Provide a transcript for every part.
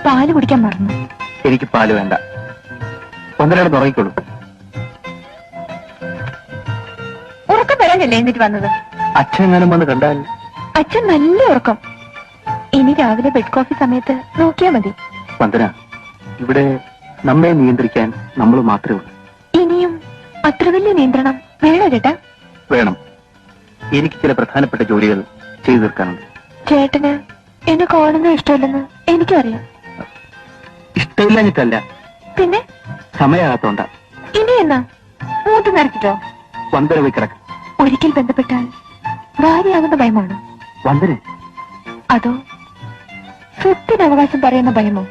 പാല് കുടിക്കാൻ മറന്നു. എനിക്ക് പാല് വേണ്ട. ഒന്നരയുടെ തുറങ്ങിക്കോളൂ. ഉറക്കം വരാനല്ലേ എന്നിട്ട് വന്നത്? അച്ഛൻ എങ്ങാനും വന്ന് കണ്ടാൽ? അച്ഛൻ നല്ല ഉറക്കം. ഇനി രാവിലെ ബെഡ് കോഫി സമയത്ത് നോക്കിയാ മതി. വന്ദന, ഇവിടെ നമ്മെ നിയന്ത്രിക്കാൻ നമ്മൾ മാത്രമേ ഉള്ളൂ. ഇനിയും അത്ര വലിയ നിയന്ത്രണം വേണോ ചേട്ടാ? വേണം. എനിക്ക് ചില പ്രധാനപ്പെട്ട ജോലികൾ ചെയ്തു തീർക്കാനുണ്ട്. ചേട്ടന് എന്നെ കാണുന്നത് ഇഷ്ടമല്ലെന്ന് എനിക്കറിയാം. ഇഷ്ടമില്ലാഞ്ഞിട്ടല്ല, പിന്നെ സമയമാകത്തോണ്ട. ഇനി എന്നാ മൂത്ത് നിറച്ചിട്ടോ? വന്ദന പോയി കിടക്ക്. ഒരിക്കൽ ബന്ധപ്പെട്ടാൽ ഭാര്യയാകുന്ന ഭയമാണോ? വന്ദന, അതോ സ്വത്തിന് അവകാശം പറയുന്ന ഭയമോ?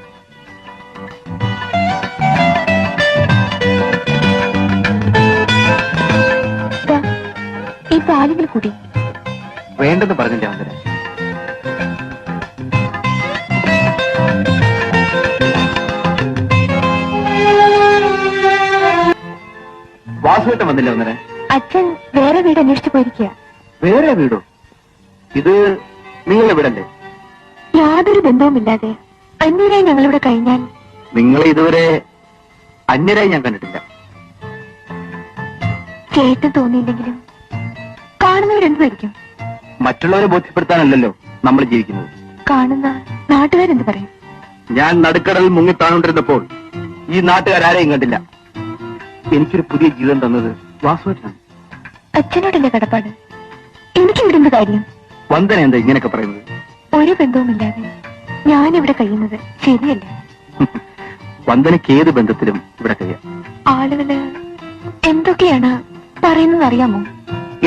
ഈ പാലുകൾ കൂടി വേണ്ടെന്ന് പറഞ്ഞില്ല വന്ദന. വാസുവേട്ടൻ വന്നില്ല വന്ദന. അച്ഛൻ വേറെ വീട് അന്വേഷിച്ചു പോയിരിക്കുക. വേറെ വീടോ? ഇത് നിങ്ങളുടെ വീടല്ലേ? യാതൊരു ബന്ധവുമില്ലാതെ അന്യരായി ഞങ്ങളിവിടെ കഴിഞ്ഞാൽ. നിങ്ങളെ ഇതുവരെ അന്യരായി ഞാൻ കണ്ടിട്ടില്ല. ചേട്ടൻ തോന്നിയില്ലെങ്കിലും കാണുന്നവരെന്തായിരിക്കും? മറ്റുള്ളവരെ ബോധ്യപ്പെടുത്താനല്ലല്ലോ നമ്മൾ ജീവിക്കുന്നത്. കാണുന്ന നാട്ടുകാരെന്ത് പറയും? ഞാൻ നടുക്കടലിൽ മുങ്ങിത്താണോണ്ടിരുന്നപ്പോൾ ഈ നാട്ടുകാരെയും കണ്ടില്ല. എനിക്കൊരു പുതിയ ജീവിതം തന്നത് വാസുവേട്ടനാണ്. അച്ഛനോടല്ലേ കടപ്പാട്? എനിക്കിവിടെ എന്ത് കാര്യം? വന്ദന എന്താ ഇങ്ങനെയൊക്കെ പറയുന്നത്? ഒരു ബന്ധവുമില്ലാതെ ഞാനിവിടെ കഴിയുന്നത് ശരിയല്ല. വന്ദനയ്ക്ക് ഏത് ബന്ധത്തിലും ഇവിടെ കഴിയാം. ആളുകള് എന്തൊക്കെയാണ് പറയുന്നത് അറിയാമോ?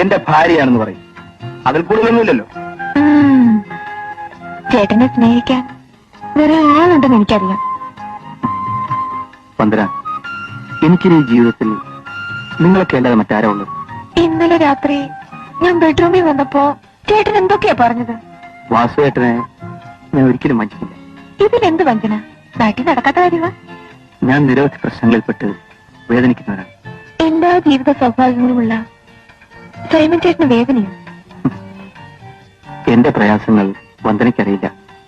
എന്റെ ഭാര്യയാണെന്ന് പറയും. അതിൽ കൂടുതലൊന്നുമില്ലല്ലോ. ചേട്ടനെ സ്നേഹിക്കാൻ വേറെ ആളുണ്ടെന്ന് എനിക്കറിയാം. വന്ദന, എനിക്കിനി ജീവിതത്തിൽ നിങ്ങളൊക്കെ അല്ലാതെ മറ്റാരാ ഉള്ളത്? ഇന്നലെ രാത്രി ഞാൻ ബെഡ്റൂമിൽ വന്നപ്പോ ചേട്ടൻ എന്തൊക്കെയാ പറഞ്ഞത്? വാസുവേട്ടനെ ഞാൻ ഒരിക്കലും വഞ്ചിക്കില്ല. ഇതിലെന്ത് വഞ്ചന? നാട്ടിൽ നടക്കാത്ത കാര്യമാ. ഞാൻ നിരവധി പ്രശ്നങ്ങളിൽപ്പെട്ട് വേദനിക്കുന്നവരാണ്. എല്ലാ ജീവിത സൗഭാഗ്യങ്ങളുമുള്ള സൈമൻ ചേട്ടന് വേദനയും. എന്റെ പ്രയാസങ്ങൾ വന്ദനയ്ക്കറിയില്ല.